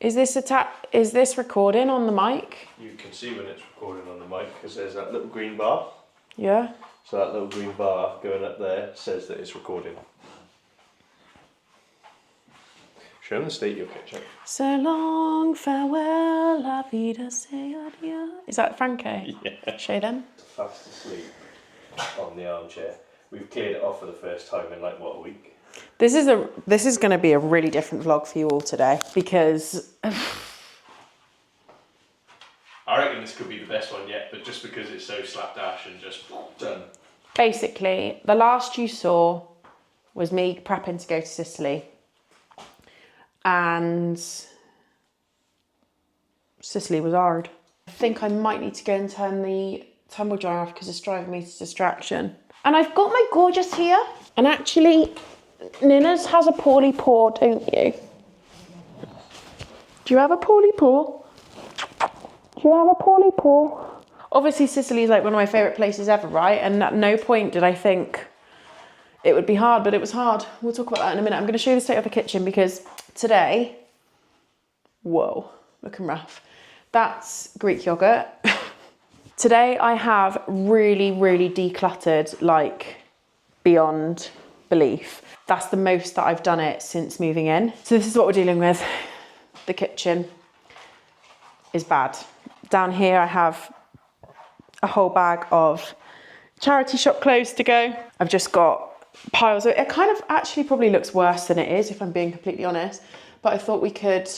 Is this recording on the mic? You can see when it's recording on the mic because there's that little green bar. Yeah. So that little green bar going up there says that it's recording. Show them the state of your kitchen. So long, farewell, la vida, say adieu. Is that Franco? Yeah. Show them. Fast asleep on the armchair. We've cleared it off for the first time in like, what, a week? This is going to be a really different vlog for you all today because I reckon this could be the best one yet, but just because it's so slapdash and just done. basically the last you saw was me prepping to go to Sicily, and Sicily was hard. I think I might need to go and turn the tumble dryer off because it's driving me to distraction. And I've got my gorgeous here, and actually Nina's has a poorly paw, don't you? Do you have a poorly paw? Do you have a poorly paw? Obviously Sicily is like one of my favourite places ever, right? And at no point did I think it would be hard, but it was hard. We'll talk about that in a minute. I'm going to show you the state of the kitchen because today, whoa, looking rough. That's Greek yogurt. Today I have really, really decluttered, like beyond belief. That's the most that I've done it since moving in. So this is what we're dealing with. The kitchen is bad. Down here I have a whole bag of charity shop clothes to go. I've just got piles of it. It kind of actually probably looks worse than it is, if I'm being completely honest. But I thought we could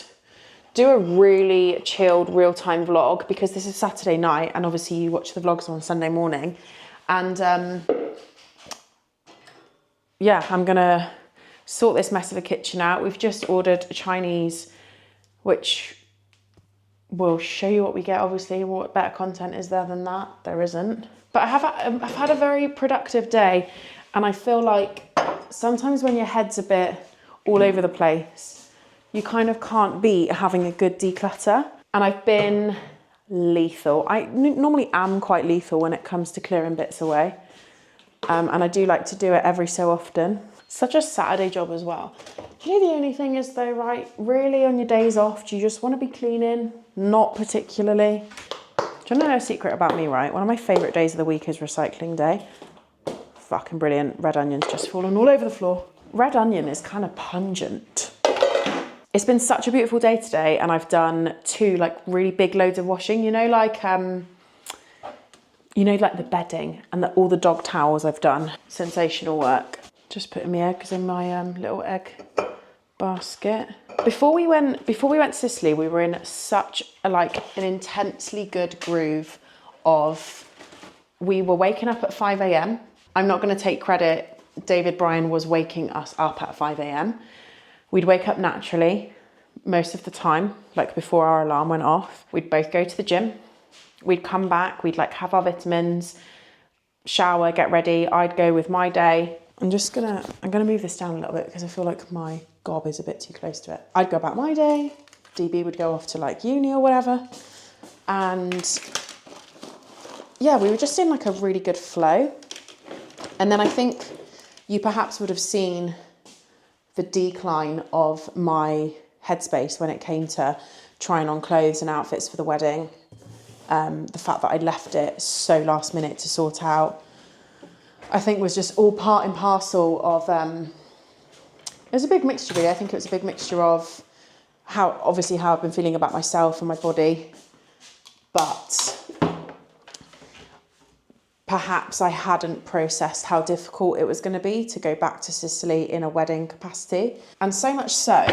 do a really chilled real-time vlog because this is Saturday night and obviously you watch the vlogs on Sunday morning. And yeah, I'm gonna sort this mess of a kitchen out. We've just ordered a Chinese, which will show you what we get. Obviously, what better content is there than that? There isn't. But I've had a very productive day, and I feel like sometimes when your head's a bit all over the place, you kind of can't beat having a good declutter. And I've been lethal. I normally am quite lethal when it comes to clearing bits away. And I do like to do it every so often. Such a Saturday job as well. Do you know the only thing is though, right? Really on your days off, do you just want to be cleaning? Not particularly. Do you know a secret about me, right? One of my favourite days of the week is recycling day. Fucking brilliant. Red onion's just fallen all over the floor. Red onion is kind of pungent. It's been such a beautiful day today and I've done 2 like really big loads of washing, like the bedding and all the dog towels I've done. Sensational work. Just putting my eggs in my little egg basket. Before we went to Sicily, we were in such an intensely good groove of, we were waking up at 5 a.m. I'm not going to take credit. David Bryan was waking us up at 5 a.m. We'd wake up naturally most of the time, like before our alarm went off. We'd both go to the gym. We'd come back, we'd have our vitamins, shower, get ready. I'd go with my day. I'm gonna move this down a little bit because I feel like my gob is a bit too close to it. I'd go about my day. DB would go off to uni or whatever. And yeah, we were just in a really good flow. And then I think you perhaps would have seen the decline of my headspace when it came to trying on clothes and outfits for the wedding. The fact that I'd left it so last minute to sort out, I think was just all part and parcel of, it was a big mixture really. I think it was a big mixture of how I've been feeling about myself and my body, but perhaps I hadn't processed how difficult it was going to be to go back to Sicily in a wedding capacity. And so much so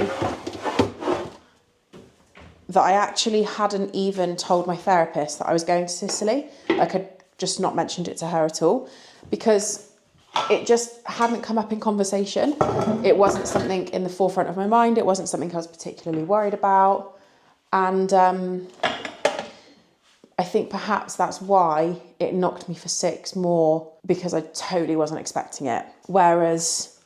that I actually hadn't even told my therapist that I was going to Sicily. I could just not mentioned it to her at all because it just hadn't come up in conversation. It wasn't something in the forefront of my mind. It wasn't something I was particularly worried about. And I think perhaps that's why it knocked me for 6 more, because I totally wasn't expecting it. Whereas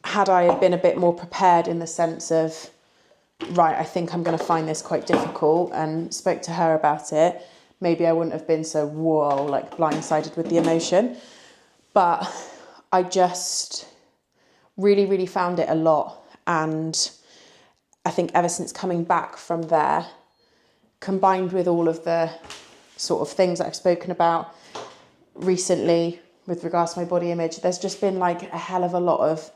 had I been a bit more prepared in the sense of, right, I think I'm going to find this quite difficult, and spoke to her about it, maybe I wouldn't have been so, whoa, blindsided with the emotion. But I just really, really found it a lot. And I think ever since coming back from there, combined with all of the sort of things that I've spoken about recently with regards to my body image, there's just been like a hell of a lot of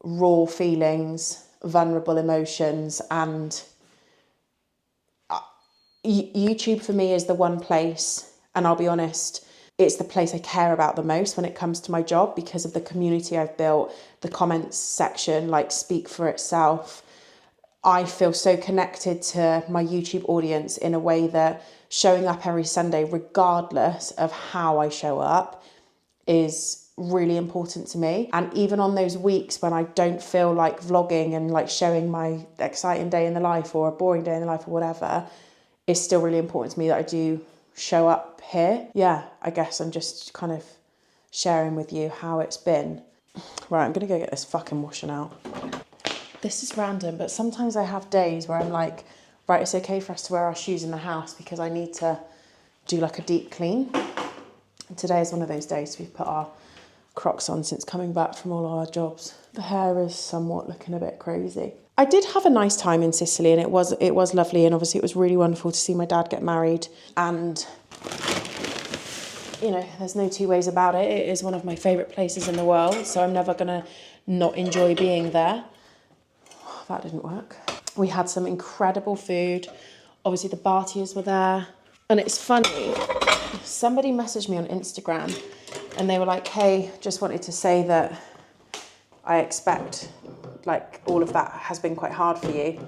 raw feelings, vulnerable emotions, and YouTube for me is the one place, and I'll be honest, it's the place I care about the most when it comes to my job, because of the community I've built. The comments section like speak for itself. I feel so connected to my YouTube audience in a way that showing up every Sunday, regardless of how I show up, is really important to me. And even on those weeks when I don't feel like vlogging and like showing my exciting day in the life or a boring day in the life or whatever, it's still really important to me that I do show up here. Yeah, I guess I'm just kind of sharing with you how it's been. Right, I'm gonna go get this fucking washing out. This is random, but sometimes I have days where I'm like, right, it's okay for us to wear our shoes in the house because I need to do like a deep clean. And today is one of those days. We've put our Crocs on since coming back from all our jobs. The hair is somewhat looking a bit crazy. I did have a nice time in Sicily, and it was lovely, and obviously it was really wonderful to see my dad get married. And you know, there's no two ways about it. It is one of my favourite places in the world, so I'm never gonna not enjoy being there. Oh, that didn't work. We had some incredible food. Obviously the Bartiers were there. And it's funny, somebody messaged me on Instagram and they were like, hey, just wanted to say that I expect like all of that has been quite hard for you.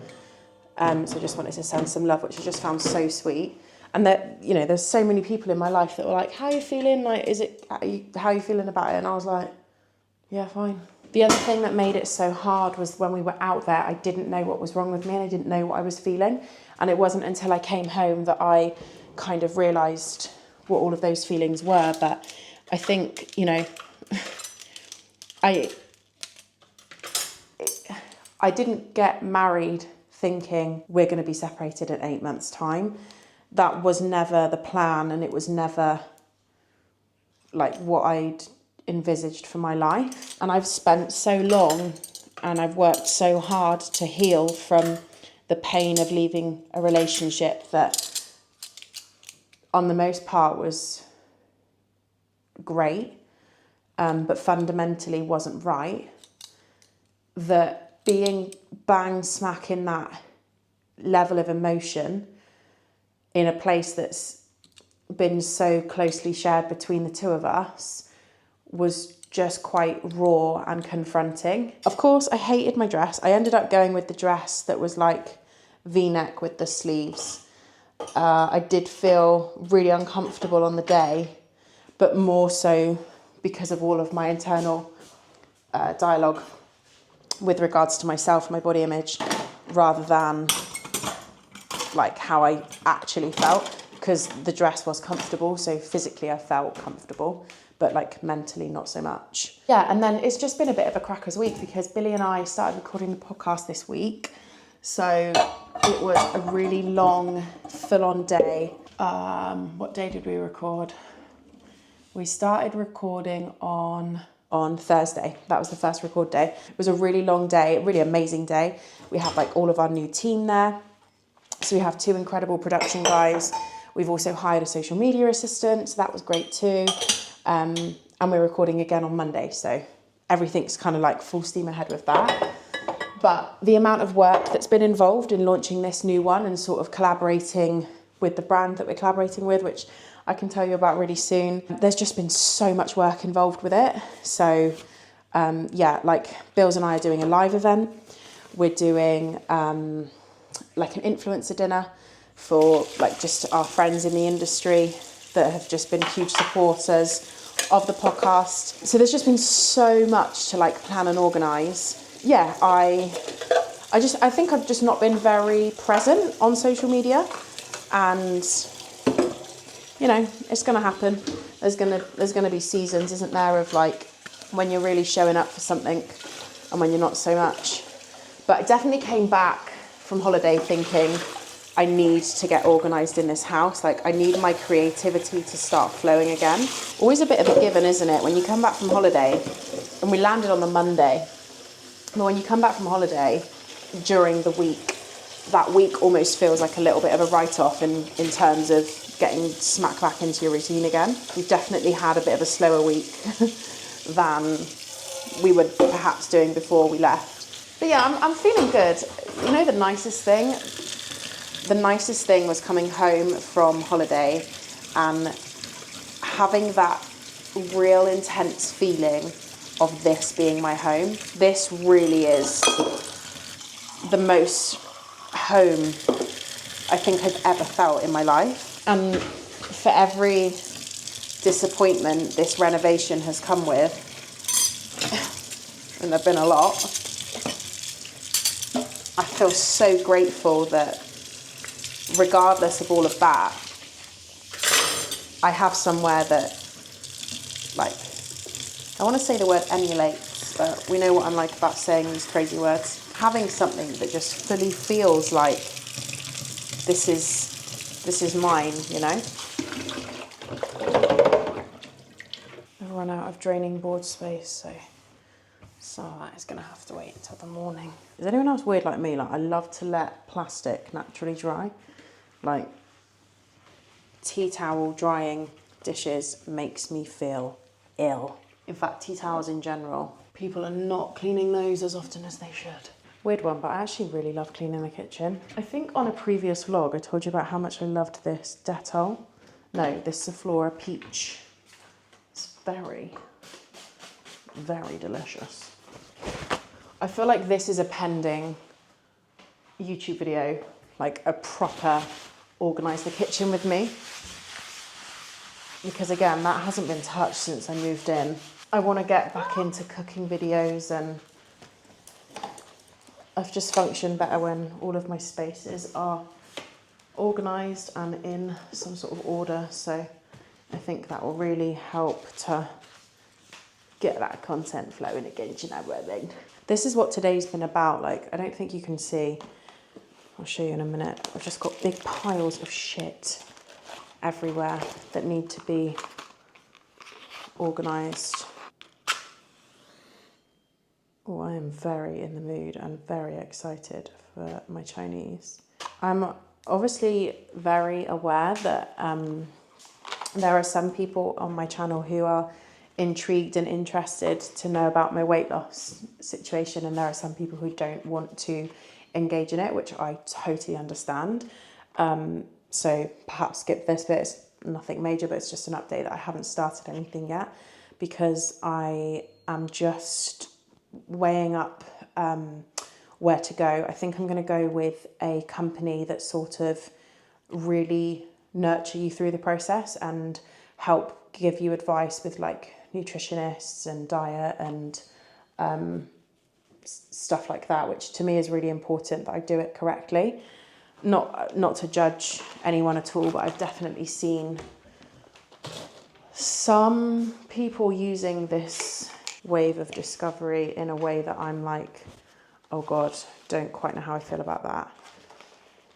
So just wanted to send some love, which I just found so sweet. And that, you know, there's so many people in my life that were like, how are you feeling? Like, how are you feeling about it? And I was like, yeah, fine. The other thing that made it so hard was when we were out there, I didn't know what was wrong with me and I didn't know what I was feeling. And it wasn't until I came home that I kind of realised what all of those feelings were. But I think, you know, I didn't get married thinking we're going to be separated in 8 months' time. That was never the plan, and it was never like what I'd envisaged for my life. And I've spent so long and I've worked so hard to heal from the pain of leaving a relationship that on the most part was great, but fundamentally wasn't right. That being bang smack in that level of emotion in a place that's been so closely shared between the two of us was just quite raw and confronting. Of course, I hated my dress. I ended up going with the dress that was like V-neck with the sleeves. I did feel really uncomfortable on the day, but more so because of all of my internal dialogue with regards to myself and my body image, rather than like how I actually felt, because the dress was comfortable, so physically I felt comfortable, but like mentally not so much. Yeah, and then it's just been a bit of a crackers week because Billy and I started recording the podcast this week, so it was a really long, full-on day. What day did we record? We started recording on Thursday. That was the first record day. It was a really long day, a really amazing day. We had like all of our new team there. So we have 2 incredible production guys. We've also hired a social media assistant, so that was great too. And we're recording again on Monday, so everything's kind of like full steam ahead with that. But the amount of work that's been involved in launching this new one and sort of collaborating with the brand that we're collaborating with, which I can tell you about really soon, there's just been so much work involved with it. So yeah, like Bills and I are doing a live event. We're doing like an influencer dinner for like just our friends in the industry that have just been huge supporters of the podcast. So there's just been so much to like plan and organise. Yeah, I think I've just not been very present on social media, and you know, it's gonna happen. There's gonna be seasons, isn't there, of like when you're really showing up for something and when you're not so much. But I definitely came back from holiday thinking I need to get organised in this house. Like I need my creativity to start flowing again. Always a bit of a given, isn't it? When you come back from holiday, and we landed on the Monday, but when you come back from holiday, during the week, that week almost feels like a little bit of a write-off in terms of getting smack back into your routine again. We've definitely had a bit of a slower week than we were perhaps doing before we left. But yeah, I'm feeling good. You know, the nicest thing was coming home from holiday and having that real intense feeling of this being my home. This really is the most home I think I've ever felt in my life. And for every disappointment this renovation has come with, and there've been a lot, I feel so grateful that regardless of all of that, I have somewhere that, like, I want to say the word emulates, but we know what I'm like about saying these crazy words. Having something that just fully feels like this is mine, you know? I've run out of draining board space, so some of that is going to have to wait until the morning. Is anyone else weird like me? Like, I love to let plastic naturally dry. Like, tea towel drying dishes makes me feel ill. In fact, tea towels in general, people are not cleaning those as often as they should. Weird one, but I actually really love cleaning the kitchen. I think on a previous vlog, I told you about how much I loved this Dettol. No, this Sephora Peach. It's very, very delicious. I feel like this is a pending YouTube video, like a proper organise the kitchen with me. Because again, that hasn't been touched since I moved in. I want to get back into cooking videos, and I've just functioned better when all of my spaces are organised and in some sort of order. So I think that will really help to get that content flowing again, do you know what I mean? This is what today's been about. Like, I don't think you can see. I'll show you in a minute. I've just got big piles of shit everywhere that need to be organised. Oh, I am very in the mood and very excited for my Chinese. I'm obviously very aware that there are some people on my channel who are intrigued and interested to know about my weight loss situation, and there are some people who don't want to engage in it, which I totally understand. So perhaps skip this bit. It's nothing major, but it's just an update that I haven't started anything yet because I am just weighing up where to go. I think I'm going to go with a company that sort of really nurture you through the process and help give you advice with like nutritionists and diet and stuff like that, which to me is really important that I do it correctly. Not to judge anyone at all, but I've definitely seen some people using this wave of discovery in a way that I'm like, oh God, don't quite know how I feel about that.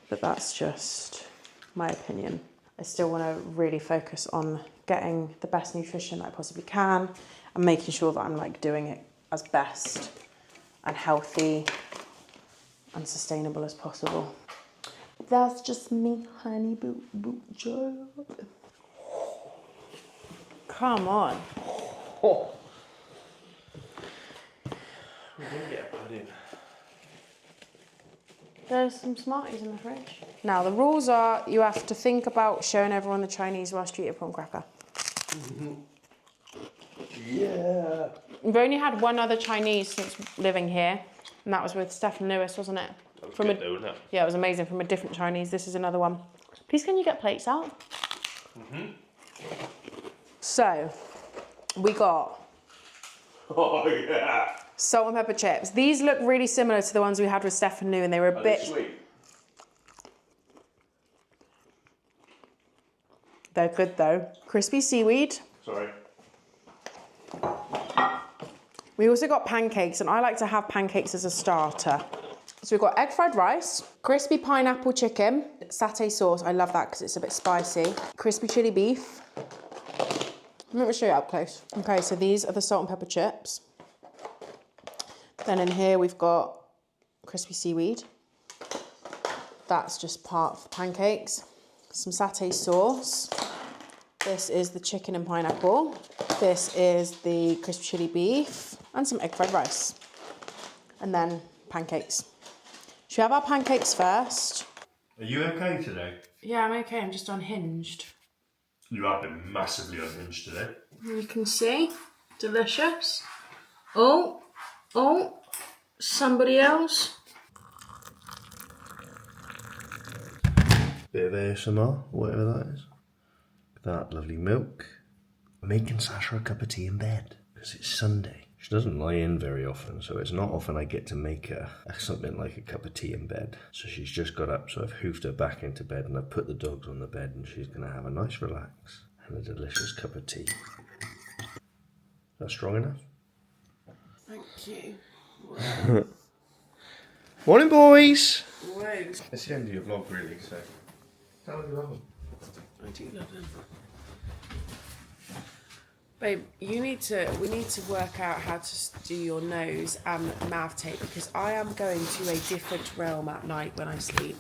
But that's just my opinion. I still want to really focus on getting the best nutrition I possibly can and making sure that I'm like doing it as best and healthy and sustainable as possible. That's just me, honey boo boo job. Come on. Oh. We're going to get a pudding. There's some Smarties in the fridge. Now, the rules are you have to think about showing everyone the Chinese whilst you eat a prawn cracker. Mm-hmm. Yeah. We've only had one other Chinese since living here, and that was with Stephen Lewis, wasn't it? That was good though, wasn't it? Yeah, it was amazing. From a different Chinese. This is another one. Please, can you get plates out? Mm-hmm. So, we got... Oh, yeah. Salt and pepper chips. These look really similar to the ones we had with Stefan New, and they were a bit sweet. They're good though. Crispy seaweed. Sorry. We also got pancakes, and I like to have pancakes as a starter. So we've got egg fried rice, crispy pineapple chicken, satay sauce. I love that because it's a bit spicy. Crispy chili beef. Let me show you up close. Okay, so these are the salt and pepper chips. Then in here we've got crispy seaweed. That's just part of the pancakes. Some satay sauce. This is the chicken and pineapple. This is the crispy chili beef and some egg fried rice. And then pancakes. Should we have our pancakes first? Are you okay today? Yeah, I'm okay. I'm just unhinged. You have been massively unhinged today. You can see. Delicious. Oh, somebody else. Bit of ASMR, whatever that is. That lovely milk. I'm making Sasha a cup of tea in bed because it's Sunday. She doesn't lie in very often, so it's not often I get to make her something like a cup of tea in bed. So she's just got up, so I've hoofed her back into bed and I've put the dogs on the bed and she's going to have a nice relax and a delicious cup of tea. Is that strong enough? Thank you. Morning, boys! Whoa. It's the end of your vlog, really, so how do you love them? I do love them. Babe, we need to work out how to do your nose and mouth tape because I am going to a different realm at night when I sleep.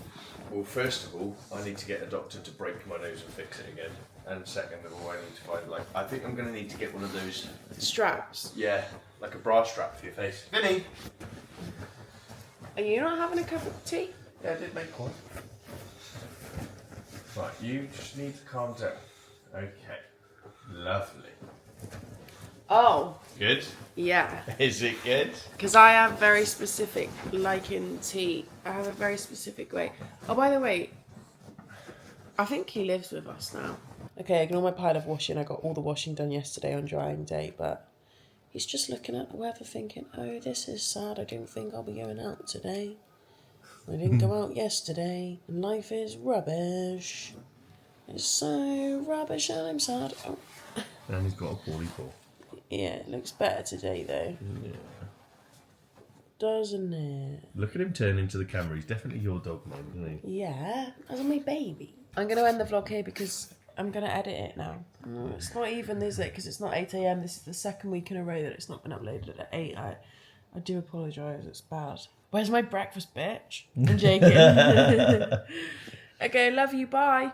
Well, first of all, I need to get a doctor to break my nose and fix it again. And second of all, I need to find, I think I'm going to need to get one of those... Straps? Yeah, like a bra strap for your face. Vinny! Are you not having a cup of tea? Yeah, I did make one. Right, you just need to calm down. Okay. Lovely. Oh. Good? Yeah. Is it good? Because I have very specific liking tea. I have a very specific way. Oh, by the way, I think he lives with us now. Okay, ignore my pile of washing. I got all the washing done yesterday on drying day, but he's just looking at the weather thinking, oh, this is sad. I didn't think I'll be going out today. I didn't go out yesterday. And life is rubbish. It's so rubbish and I'm sad. Oh. And he's got a poorly paw. Yeah, it looks better today though. Yeah. Doesn't it? Look at him turn into the camera. He's definitely your dog, man, isn't he? Yeah, as my baby. I'm going to end the vlog here because I'm going to edit it now. It's not even, is it? Because it's not 8 a.m. This is the second week in a row that it's not been uploaded at 8. I do apologise, it's bad. Where's my breakfast, bitch? I'm joking. Okay, love you, bye.